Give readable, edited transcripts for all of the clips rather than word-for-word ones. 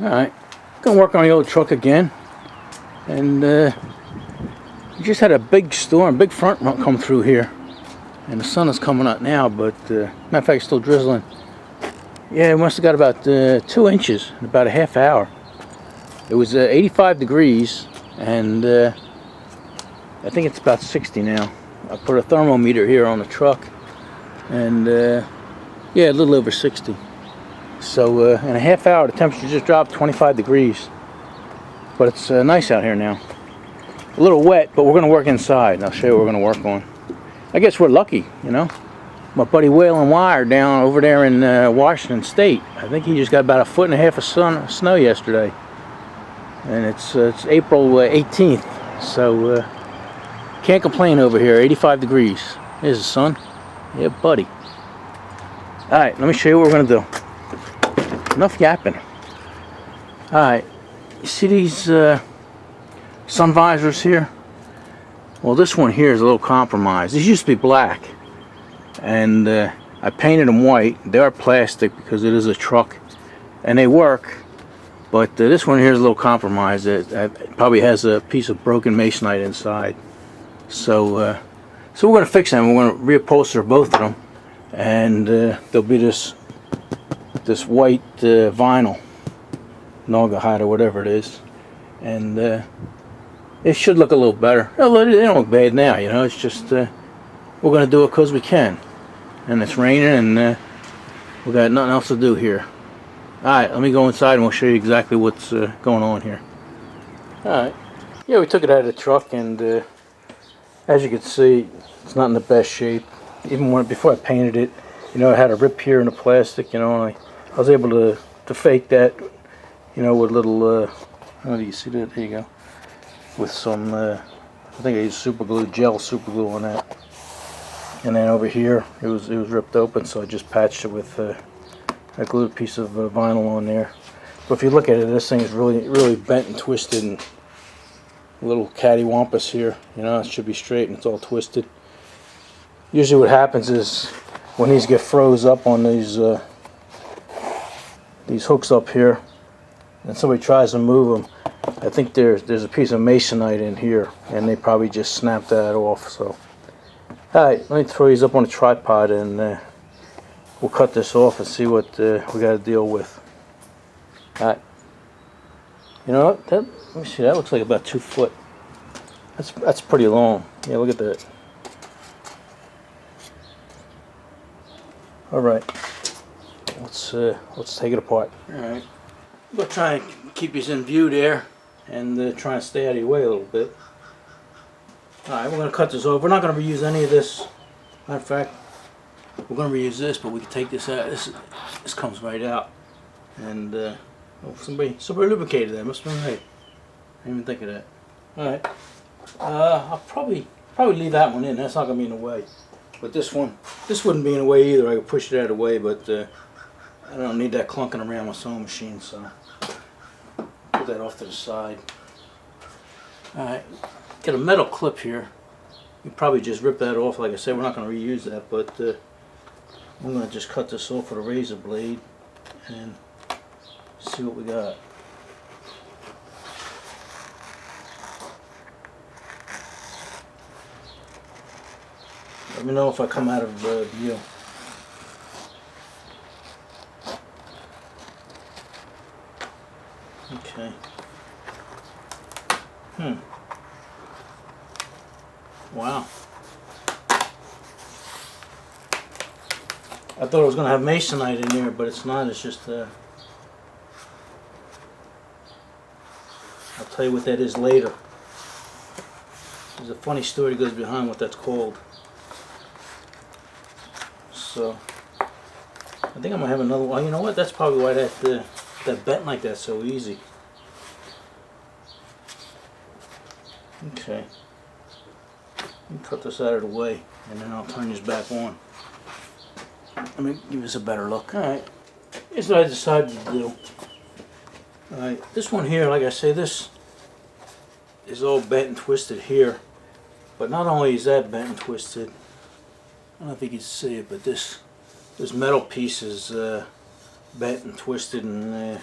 Alright, gonna work on the old truck again. And we just had a big storm, big front come through here. And the sun is coming out now, but matter of fact, it's still drizzling. Yeah, it must have got about 2 inches in about a half hour. It was 85 degrees, and I think it's about 60 now. I put a thermometer here on the truck, and yeah, a little over 60. So in a half hour, the temperature just dropped 25 degrees. But it's nice out here now. A little wet, but we're going to work inside, and I'll show you what we're going to work on. I guess we're lucky, you know. My buddy Waylon Wire down over there in Washington State, I think he just got about 1.5 feet of snow yesterday. And it's April 18th, so can't complain over here. 85 degrees. There's the sun. Yeah, buddy. Alright, let me show you what we're going to do. Enough yapping. Alright, you see these sun visors here? Well, this one here is a little compromised. These used to be black, and I painted them white. They are plastic because it is a truck, and they work. But this one here is a little compromised. It probably has a piece of broken masonite inside. So we're going to fix them. We're going to reupholster both of them, and there'll be this white vinyl, Naugahyde or whatever it is, and it should look a little better. They don't look bad now, you know. It's just we're going to do it because we can, and it's raining, and we got nothing else to do here. Alright, let me go inside and we'll show you exactly what's going on here. Alright, yeah, we took it out of the truck, and as you can see, it's not in the best shape. Even before I painted it, you know, I had a rip here in the plastic, you know, and I was able to fake that, you know, with little, oh, do you see that? There you go. With some, I think I used super glue, gel super glue on that. And then over here, it was ripped open, so I just patched it with I glued a piece of vinyl on there. But if you look at it, this thing is really bent and twisted, and a little cattywampus here. You know, it should be straight, and it's all twisted. Usually what happens is when these get froze up on these hooks up here, and somebody tries to move them, I think there's a piece of masonite in here, and they probably just snapped that off. So, alright, let me throw these up on a tripod, and we'll cut this off and see what we got to deal with. Alright. You know what? Let me see. That looks like about 2 foot. That's pretty long. Yeah, look at that. All right. Let's take it apart. All right. I'm gonna try and keep these in view there, and try and stay out of your way a little bit. All right. We're gonna cut this off. We're not gonna reuse any of this. Matter of fact, we're going to reuse this, but we can take this out. This comes right out. And oh, somebody lubricated that. Must have been right. I didn't even think of that. Alright. I'll probably leave that one in. That's not going to be in the way. But this wouldn't be in the way either. I could push it out of the way, but I don't need that clunking around my sewing machine, so put that off to the side. Alright. Got a metal clip here. You probably just rip that off. Like I said, we're not going to reuse that, but I'm going to just cut this off with a razor blade and see what we got. Let me know if I come out of view. Okay. Wow. I thought it was going to have masonite in there, but it's not. It's just, I'll tell you what that is later. There's a funny story that goes behind what that's called. So, I think I'm going to have another one. You know what? That's probably why that bent like that so easy. Okay. Let me cut this out of the way, and then I'll turn this back on. Let me give this a better look. Alright, here's what I decided to do. Alright, this one here, like I say, this is all bent and twisted here. But not only is that bent and twisted, I don't know if you can see it, but this metal piece is bent and twisted, and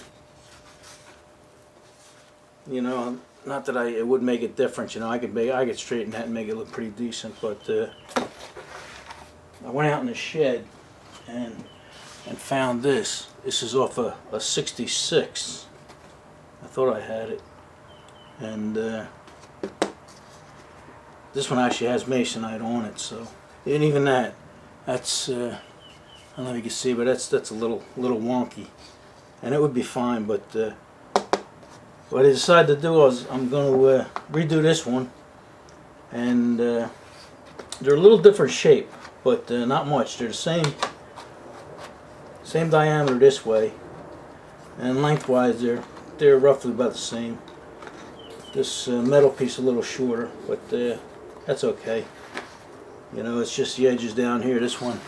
You know, not that it would make a difference. You know, I could straighten that and make it look pretty decent. But I went out in the shed and found this. This is off a 66. I thought I had it, and this one actually has masonite on it. So, and even that's I don't know if you can see, but that's a little wonky, and it would be fine. But what I decided to do is I'm going to redo this one, and they're a little different shape, but not much. They're the same diameter this way, and lengthwise they're roughly about the same. This metal piece a little shorter, but that's okay. You know, it's just the edges down here. This one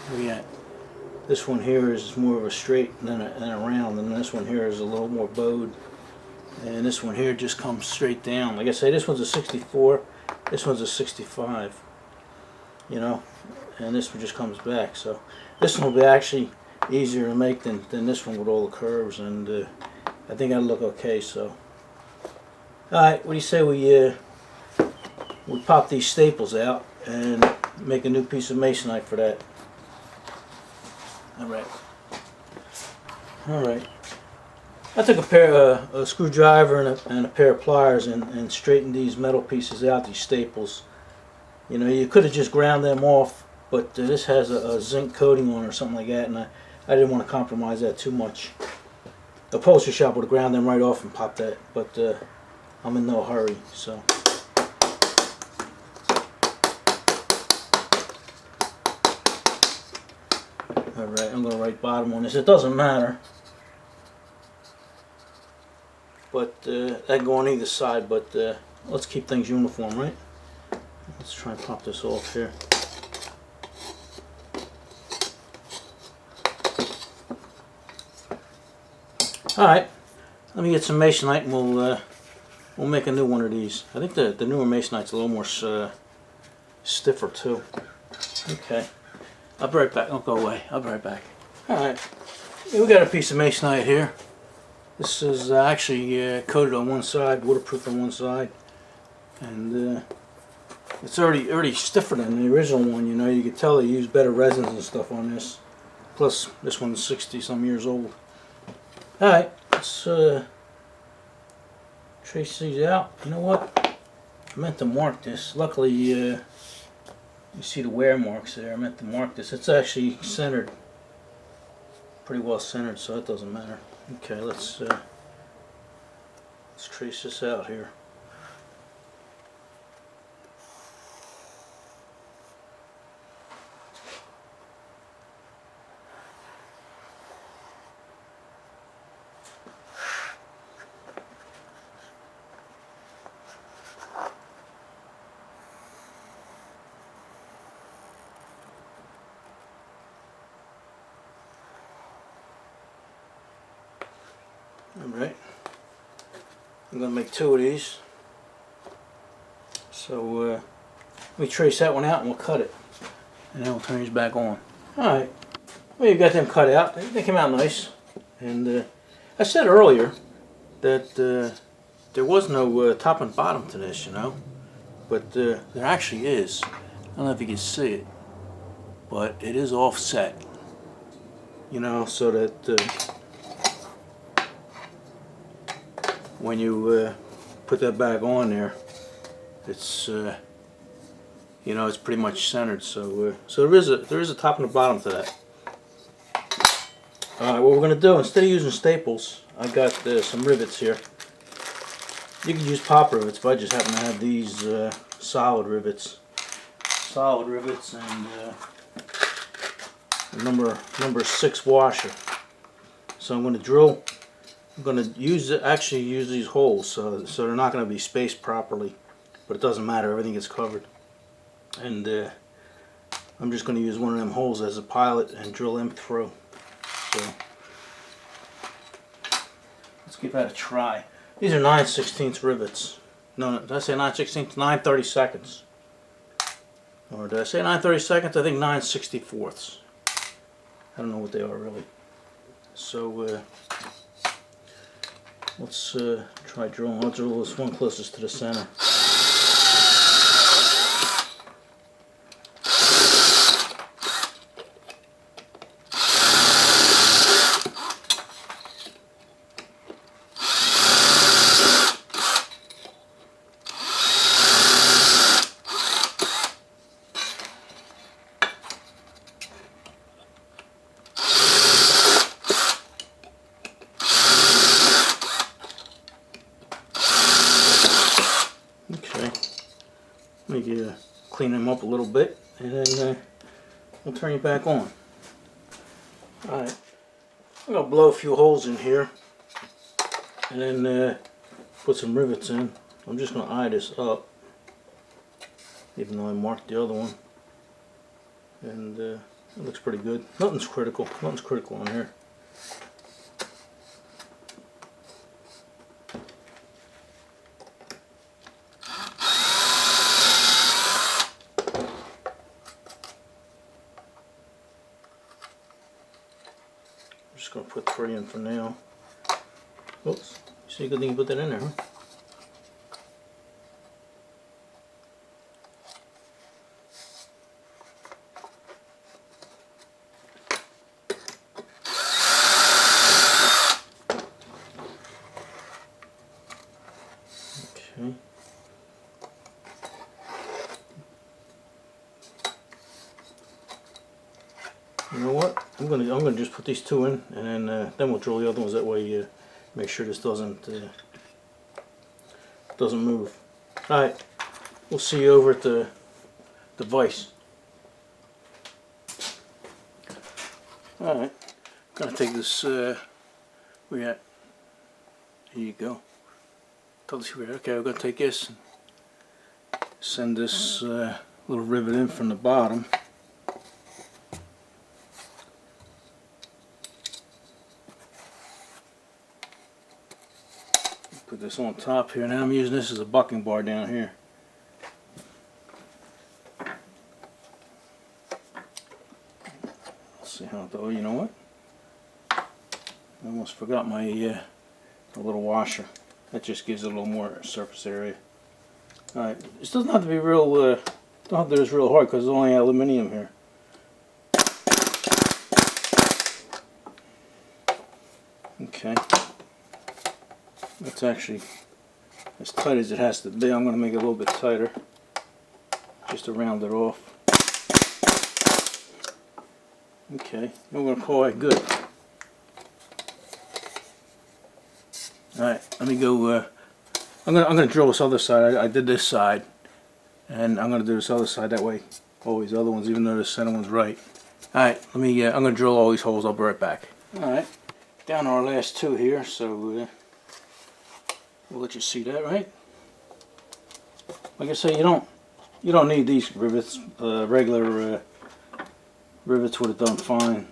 this one here is more of a straight than a round, and this one here is a little more bowed, and this one here just comes straight down. Like I say, this one's a 64, this one's a 65. You know, and this one just comes back. So this one will be actually easier to make than this one with all the curves, and I think that'll look okay. So, all right, what do you say we pop these staples out and make a new piece of masonite for that? All right. I took a screwdriver and a pair of pliers and straightened these metal pieces out, these staples. You know, you could have just ground them off, but this has a zinc coating on it or something like that, and I didn't want to compromise that too much. The upholstery shop would have ground them right off and popped that, but I'm in no hurry, so. Alright, I'm going to write bottom on this. It doesn't matter, but that can go on either side, but let's keep things uniform, right? Let's try and pop this off here. Alright, let me get some masonite and we'll make a new one of these. I think the newer masonite's a little more stiffer too. Okay, I'll be right back. Don't go away. I'll be right back. Alright, we got a piece of masonite here. This is actually coated on one side, waterproof on one side, and it's already stiffer than the original one. You know, you can tell they use better resins and stuff on this. Plus, this one's 60-some years old. Alright, let's trace these out. You know what? I meant to mark this. Luckily, you see the wear marks there. I meant to mark this. It's actually centered. Pretty well centered, so that doesn't matter. Okay, let's trace this out here. Alright, I'm going to make two of these, so let me trace that one out and we'll cut it, and then we'll turn these back on. Alright, well, you got them cut out. They came out nice, and I said earlier that there was no top and bottom to this, you know, but there actually is. I don't know if you can see it, but it is offset, you know, so that when you put that back on there, it's you know, it's pretty much centered. So so there is a top and a bottom to that. All right, what we're gonna do, instead of using staples, I got some rivets here. You can use pop rivets, but I just happen to have these solid rivets. Solid rivets and number 6 washer. So I'm going to drill. I'm going to actually use these holes, so they're not going to be spaced properly, but it doesn't matter, everything gets covered. And I'm just going to use one of them holes as a pilot and drill them through. So let's give that a try. These are 9/16 rivets. No, did I say 9/16? 9/32. Or did I say 9/32? I think 9/64. I don't know what they are really. So Let's try drilling. I'll drill this one closest to the center. Okay, let me clean them up a little bit, and then we'll turn you back on. Alright, I'm going to blow a few holes in here, and then put some rivets in. I'm just going to eye this up, even though I marked the other one, and it looks pretty good. Nothing's critical on here. Just going to put 3 in for now. Oops, you see, good thing you put that in there, huh? Okay. You know what? I'm gonna just put these 2 in, and then we'll drill the other ones. That way, make sure this doesn't move. All right, we'll see you over at the vise. All right, gonna take this. Where you at? Here you go. Okay, I'm gonna take this and send this little rivet in from the bottom. Put this on top here. Now I'm using this as a bucking bar down here. Let's see how. Oh, you know what? I almost forgot my little washer. That just gives it a little more surface area. All right, this doesn't have to be real. Don't have to do this real hard because it's only aluminum here. Okay. That's actually as tight as it has to be. I'm going to make it a little bit tighter just to round it off. Okay, I'm going to call it good. Alright, let me go. I'm going to drill this other side. I did this side, and I'm going to do this other side. That way, always the other ones, even though the center one's right. Alright, let me. I'm going to drill all these holes. I'll be right back. Alright, down to our last 2 here. So. We'll let you see that, right? Like I say, you don't need these rivets. Regular rivets would have done fine.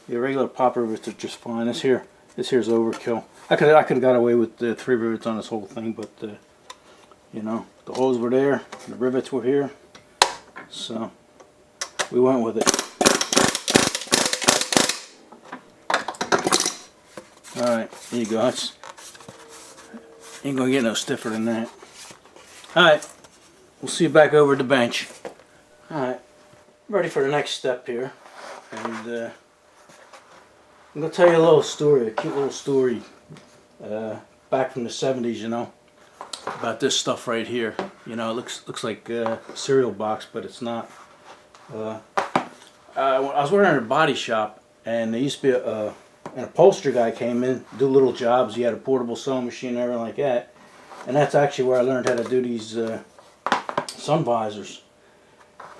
Yeah, regular pop rivets are just fine. This here's overkill. I could have got away with 3 rivets on this whole thing, but you know, the holes were there, the rivets were here, so. We went with it. Alright, there you go. Ain't gonna get no stiffer than that. Alright, we'll see you back over at the bench. Alright, ready for the next step here. And I'm gonna tell you a little story, a cute little story. Back from the 70s, you know, about this stuff right here. You know, it looks like a cereal box, but it's not. I was working at a body shop, and there used to be an upholstery guy came in, do little jobs. He had a portable sewing machine and everything like that, and that's actually where I learned how to do these sun visors.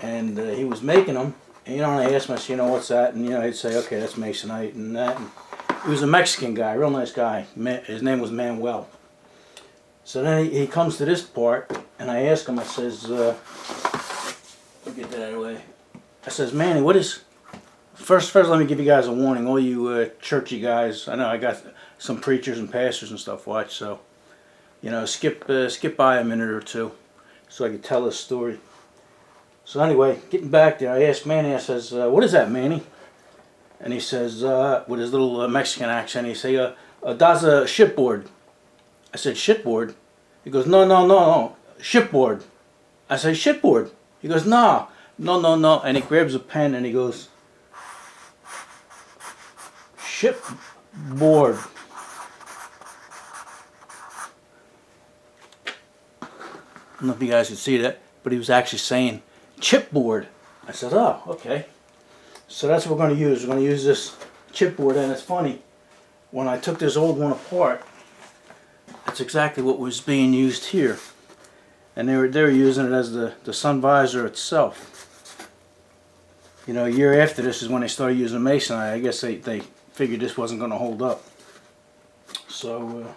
And he was making them, and you know, and I asked him, I said, you know, what's that? And you know, he'd say, okay, that's masonite and that. And he was a Mexican guy, real nice guy. His name was Manuel. So then he comes to this part, and I ask him, I says, let me get that out of the way. I says, Manny, what is... First, let me give you guys a warning. All you churchy guys, I know I got some preachers and pastors and stuff watch, so, you know, skip by a minute or 2 so I can tell this story. So anyway, getting back there, I asked Manny, I says, what is that, Manny? And he says, with his little Mexican accent, he say, that's a shipboard. I said, shipboard? He goes, no, no, no, no, shipboard. I said, shipboard? He goes, no, no, no, no. And he grabs a pen and he goes, shipboard. I don't know if you guys can see that, but he was actually saying chipboard. I said, oh, okay. So that's what we're going to use. We're going to use this chipboard, and it's funny, when I took this old one apart, that's exactly what was being used here. And they were using it as the sun visor itself. You know, a year after this is when they started using masonite. I guess they figured this wasn't going to hold up. So,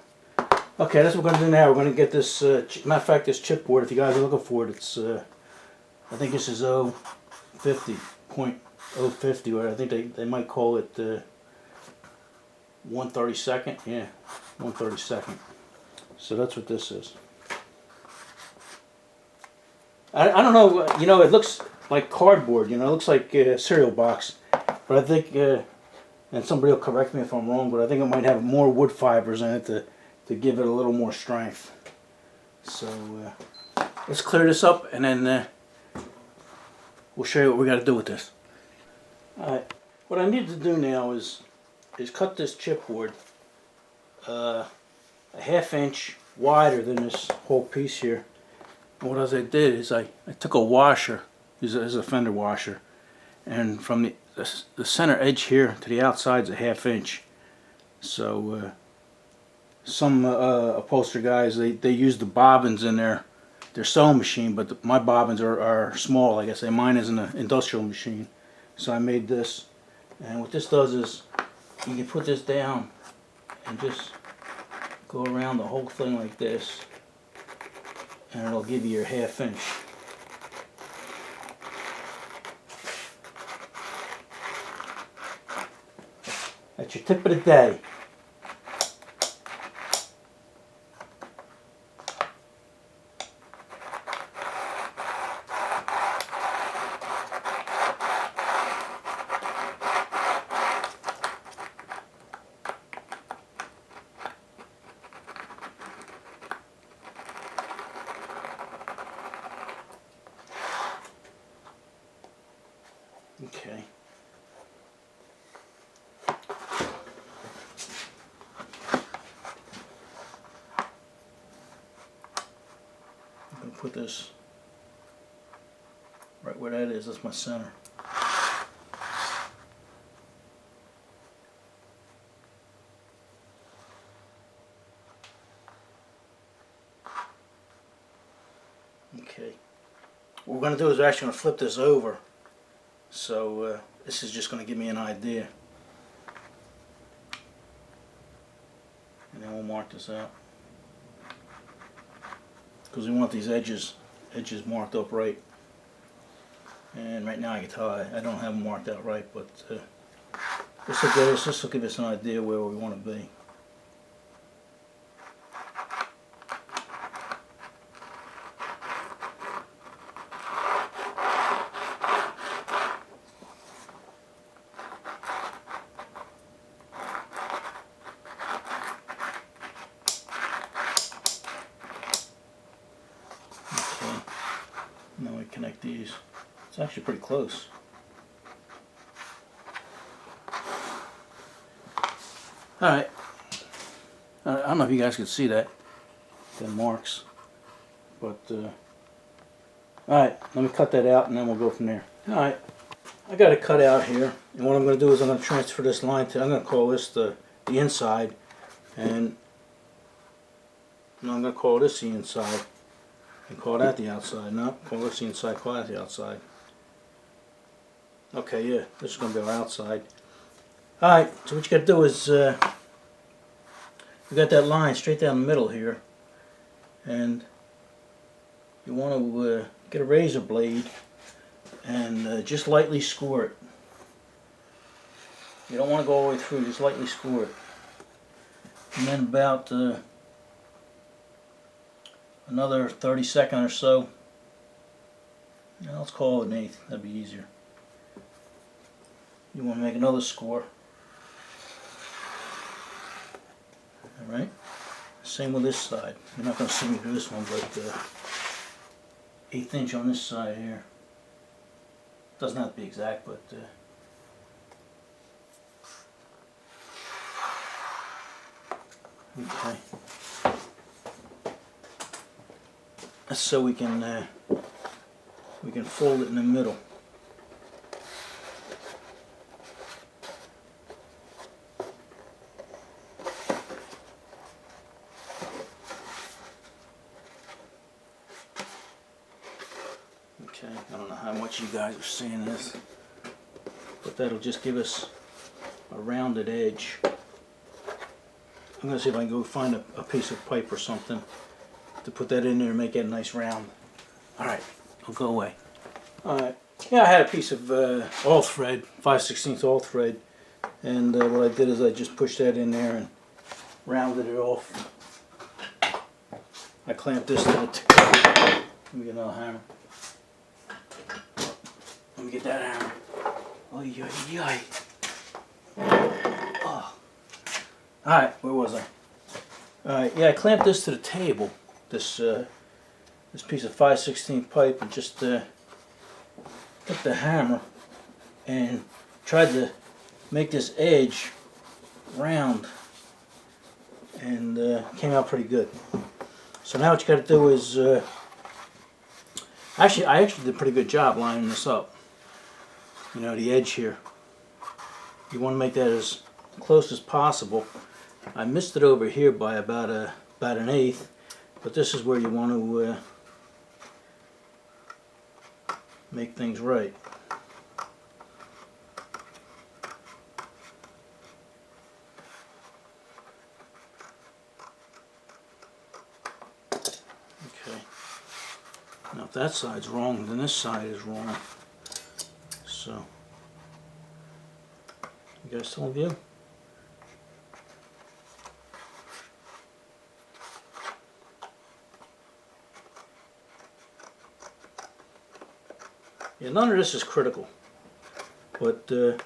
okay, that's what we're going to do now. We're going to get this, matter of fact, this chipboard, if you guys are looking for it, it's, I think this is 050, .050, or I think they might call it 1/32. Yeah, 1/32. So that's what this is. I don't know, you know, it looks like cardboard, you know, it looks like a cereal box. But I think, and somebody will correct me if I'm wrong, but I think it might have more wood fibers in it to give it a little more strength. So let's clear this up, and then we'll show you what we got to do with this. Alright, what I need to do now is cut this chipboard a ½ inch wider than this whole piece here. And what I did is I took a washer, this is a fender washer, and from the center edge here to the outside is a ½ inch. So some upholstery guys, they use the bobbins in their sewing machine, but my bobbins are small. Like I say, mine is an industrial machine. So I made this, and what this does is you can put this down and just go around the whole thing like this, and it'll give you your ½ inch. That's your tip of the day. Okay. I'm going to put this right where that is. That's my center. Okay. What we're going to do is we're actually going to flip this over. So this is just going to give me an idea. And then we'll mark this out. Because we want these edges marked up right. And right now I can tell I don't have them marked out right, but this will give us an idea where we want to be. Now we connect these. It's actually pretty close. Alright. I don't know if you guys can see that. The marks. But, alright, let me cut that out and then we'll go from there. Alright, I got it cut out here. And what I'm going to do is I'm going to transfer this line to, I'm going to call this the inside. And I'm going to call this the inside. And call that the outside. No, call this the inside, call that the outside. Okay, yeah, this is going to be our outside. Alright, so what you got to do is, you got that line straight down the middle here. And you want to get a razor blade and just lightly score it. You don't want to go all the way through, just lightly score it. And then about another 30 seconds or so, Now let's call it an eighth. That'd be easier. You want to make another score. Alright. Same with this side. You're not going to see me do this one, but 1/8 inch on this side here. Doesn't have to be exact, but okay. That's so we can fold it in the middle. Okay, I don't know how much you guys are seeing this, but that'll just give us a rounded edge. I'm going to see if I can go find a piece of pipe or something to put that in there and make it a nice round. Alright, I'll go away. Alright, yeah, I had a piece of all thread, 5/16 all thread, and what I did is I just pushed that in there and rounded it off. I clamped this to the let me get another hammer. Let me get that hammer. Oh, yay. Oh. Alright, where was I? Alright, yeah, I clamped this to the table, this piece of 5/16 pipe, and just took the hammer and tried to make this edge round, and came out pretty good. So now what you got to do is, I actually did a pretty good job lining this up. You know, the edge here. You want to make that as close as possible. I missed it over here by about an 1/8, but this is where you want to make things right. Okay. Now if that side's wrong, then this side is wrong. So, you guys still in view? Yeah, none of this is critical, but the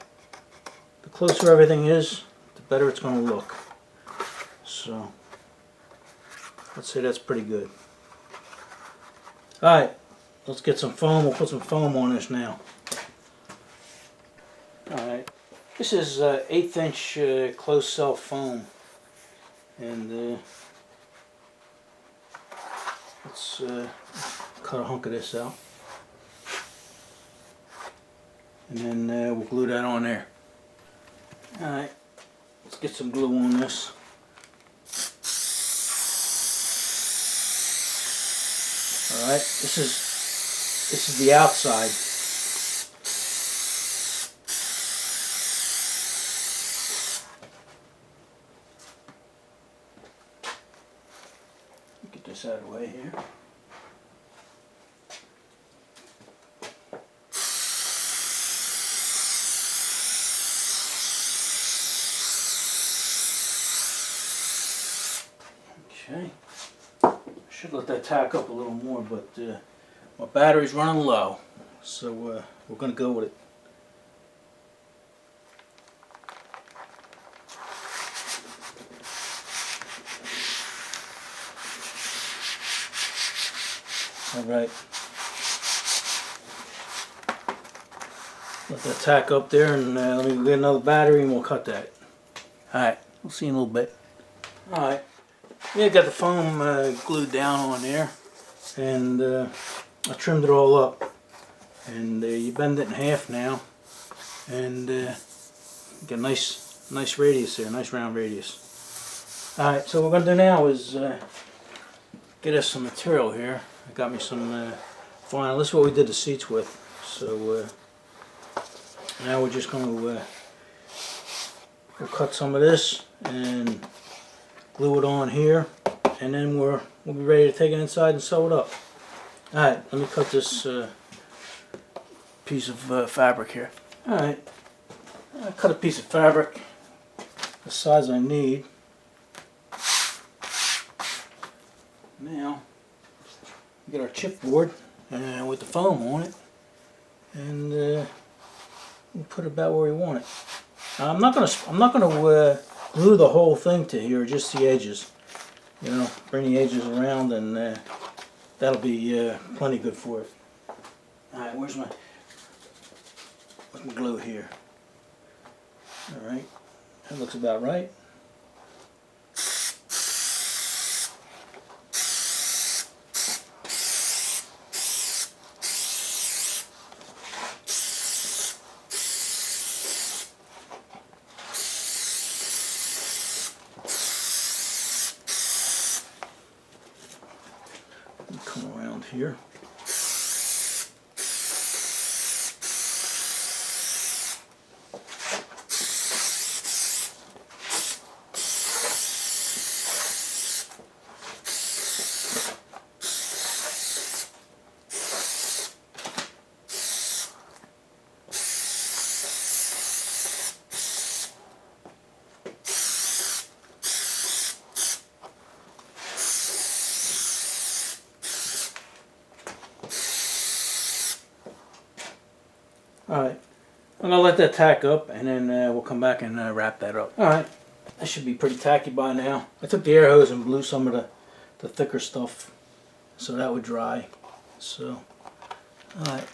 closer everything is, the better it's going to look. So, let's say that's pretty good. Alright, let's get some foam. We'll put some foam on this now. Alright, this is 1/8 inch closed cell foam, and let's cut a hunk of this out, and then we'll glue that on there. Alright, let's get some glue on this. Alright, this is the outside. Get this out of the way here. Okay. Should let that tack up a little more, but my battery's running low, so we're going to go with it. Alright. Let that tack up there, and let me get another battery and we'll cut that. Alright, we'll see you in a little bit. Alright. Yeah, got the foam glued down on there, and I trimmed it all up, and you bend it in half now, and get a nice radius there, nice round radius. Alright, so what we're going to do now is get us some material here. I got me some vinyl. This is what we did the seats with, so now we're just going to we'll cut some of this and glue it on here, and then we'll be ready to take it inside and sew it up. Alright, let me cut this piece of fabric here. Alright, I cut a piece of fabric the size I need. Now, we get our chipboard with the foam on it. and we'll put it about where we want it. Now, I'm not gonna glue the whole thing to here, just the edges. You know, bring the edges around, and that'll be plenty good for it. All right, where's my glue here? All right, that looks about right. Come around here. Alright, I'm going to let that tack up, and then we'll come back and wrap that up. Alright, that should be pretty tacky by now. I took the air hose and blew some of the thicker stuff so that would dry. So, alright.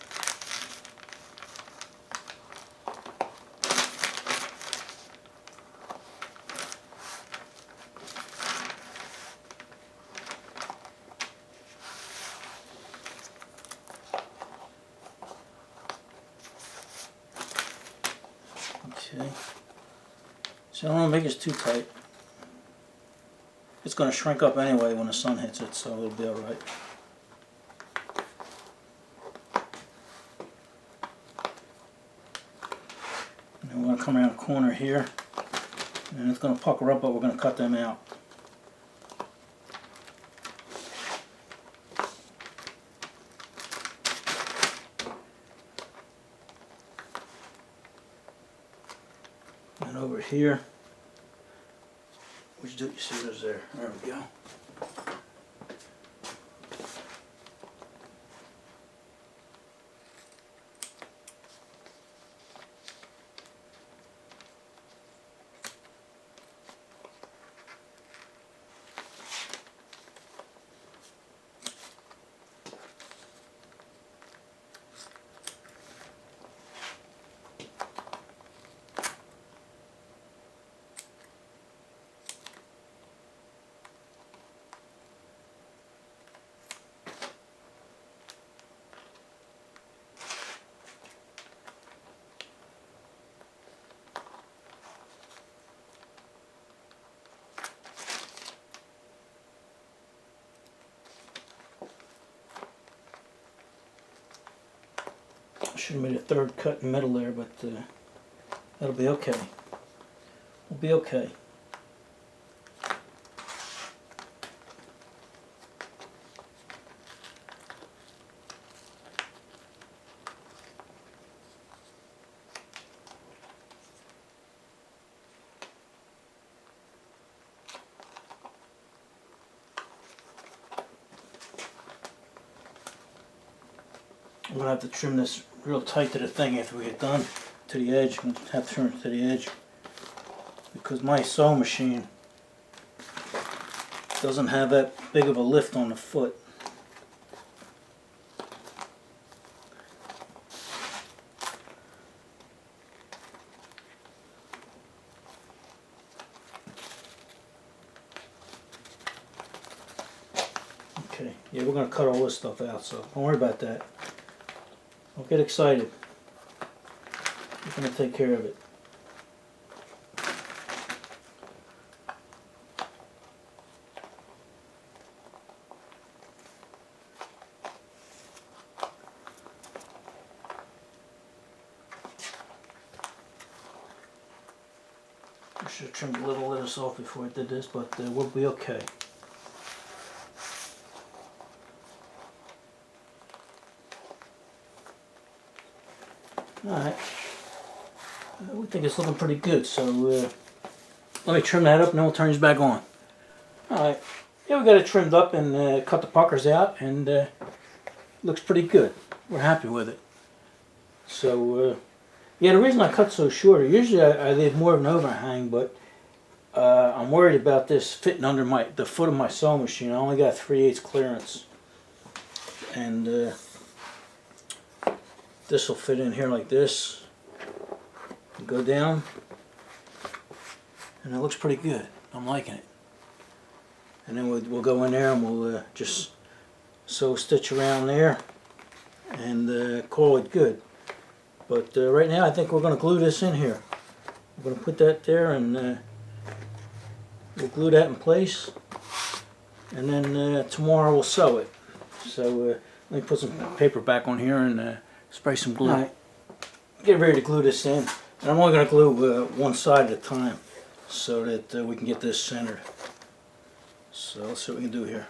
Okay, so I don't want to make it too tight. It's going to shrink up anyway when the sun hits it, so it'll be alright. And then we're going to come around the corner here, and it's going to pucker up, but we're going to cut them out. And over here, which do you see those there? There we go. Should have made a third cut in the middle there, but that'll be okay. We'll be okay. I'm going to have to trim this real tight to the thing after we get done, to the edge. I'm going to have to trim it to the edge because my sewing machine doesn't have that big of a lift on the foot. Okay, yeah, we're going to cut all this stuff out, so don't worry about that. Don't get excited. We're going to take care of it. I should have trimmed a little of this off before I did this, but we'll be okay. Alright, we think it's looking pretty good, so let me trim that up and then we'll turn these back on. Alright, yeah, we got it trimmed up and cut the puckers out, and looks pretty good. We're happy with it. So yeah, the reason I cut so short, usually I leave more of an overhang, but I'm worried about this fitting under the foot of my sewing machine. I only got 3/8 clearance, and this will fit in here like this, and go down, and it looks pretty good. I'm liking it. And then we'll go in there and we'll just sew a stitch around there and call it good. But right now I think we're going to glue this in here. We're going to put that there and we'll glue that in place, and then tomorrow we'll sew it. So let me put some paper back on here and spray some glue. Alright, get ready to glue this in. And I'm only going to glue one side at a time so that we can get this centered. So let's see what we can do here.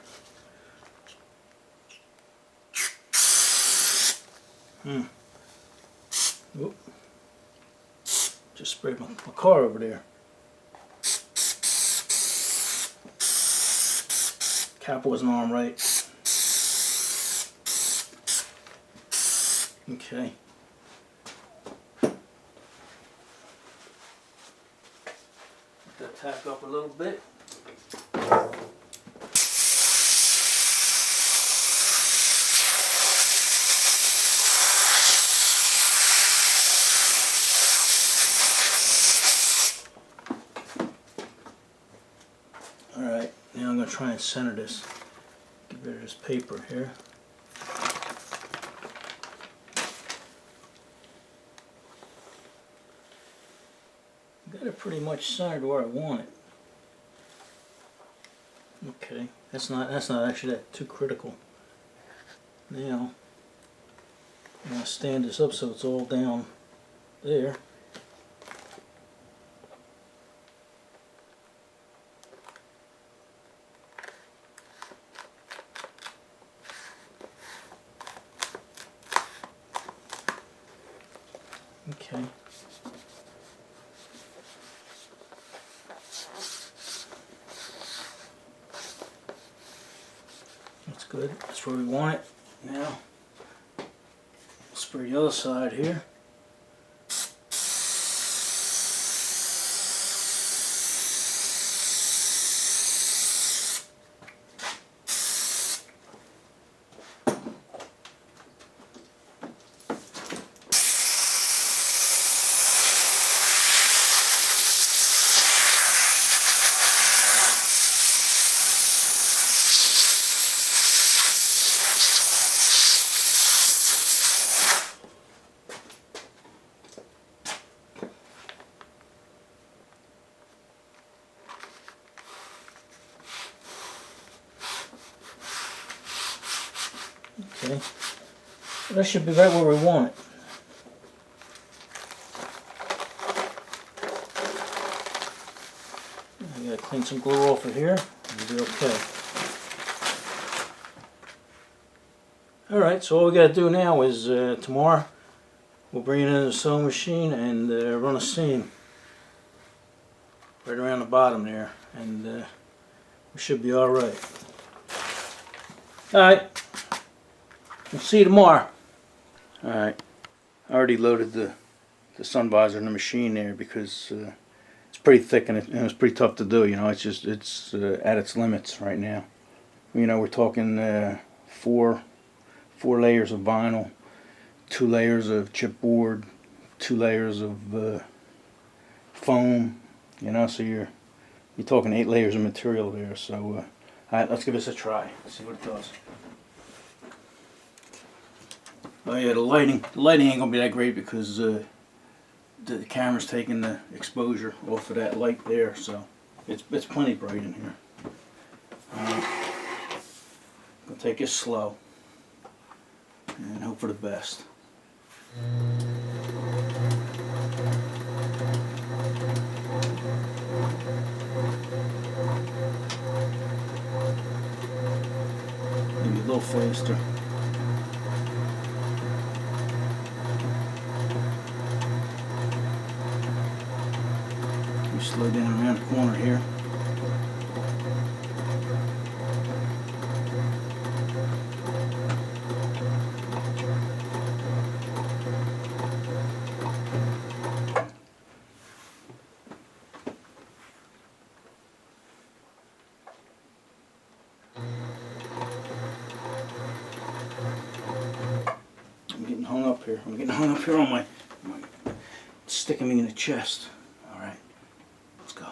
Oop. Just sprayed my car over there. Cap wasn't on right. Okay. Let that tack up a little bit. Alright, now I'm going to try and center this. Get rid of this paper here. Got it pretty much centered where I want it. Okay, that's not actually that too critical. Now I'm going to stand this up so it's all down there. Okay. That's good. That's where we want it. Now, spray the other side here. Okay, well, that should be right where we want it. I gotta clean some glue off of here and we'll be okay. Alright, so all we gotta do now is tomorrow we'll bring it in the sewing machine and run a seam right around the bottom there, and we should be alright. Alright. We'll see you tomorrow. Alright, I already loaded the sun visor in the machine there because it's pretty thick and it's pretty tough to do. You know, it's at its limits right now. You know, we're talking four layers of vinyl, 2 layers of chipboard, 2 layers of foam. You know, so you're talking 8 layers of material there. So alright, let's give this a try. See what it does. Oh yeah, the lighting ain't gonna be that great because the camera's taking the exposure off of that light there, so it's plenty bright in here. Gonna take it slow and hope for the best. Maybe a little faster. Slow down around the corner here. off here on my sticking me in the chest. All right, let's go.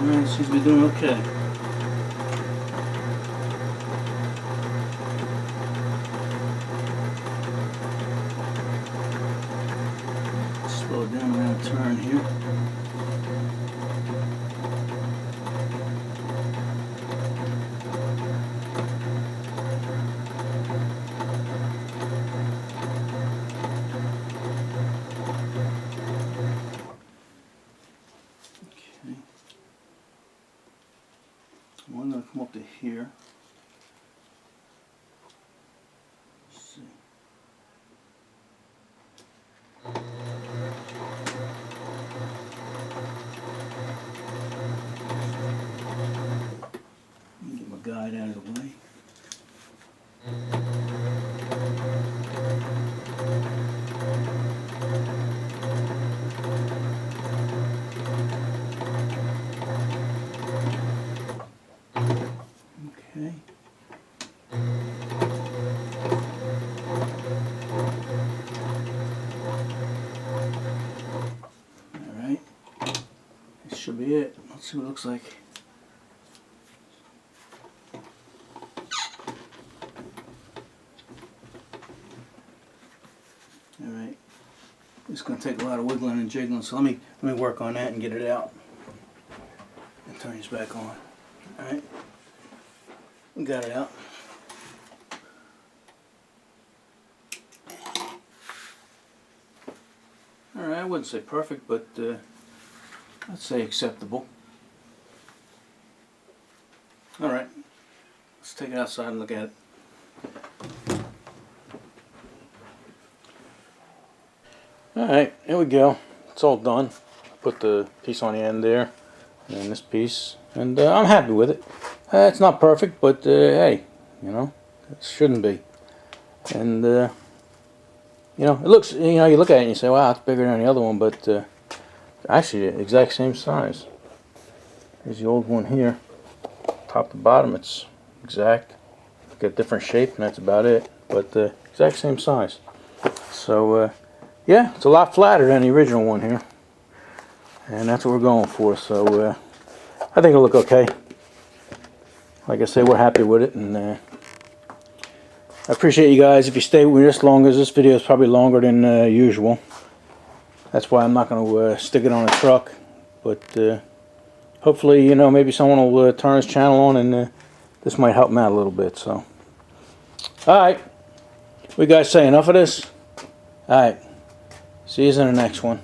Alright, seems to be doing okay. Slow it down around the turn here. I'm going to come up to here. Let's see. Let me get my guide out of the way. Okay. Alright. This should be it. Let's see what it looks like. Alright. It's going to take a lot of wiggling and jiggling, so let me work on that and get it out. And turn these back on. Alright. We got it out. Alright, I wouldn't say perfect, but I'd say acceptable. Alright, let's take it outside and look at it. Alright, here we go. It's all done. Put the piece on the end there, and this piece, and I'm happy with it. It's not perfect, but hey, you know, it shouldn't be. And you know, it looks, you know, you look at it and you say, wow, it's bigger than the other one, but actually the exact same size. Here's the old one here. Top to bottom, it's exact. Got a different shape, and that's about it. But exact same size. So yeah, it's a lot flatter than the original one here, and that's what we're going for. So I think it'll look okay. Like I say, we're happy with it, and I appreciate you guys if you stay with me this long, as this video is probably longer than usual. That's why I'm not going to stick it on a truck, but hopefully, you know, maybe someone will turn his channel on, and this might help him out a little bit. So, alright, we guys say enough of this. Alright, see you in the next one.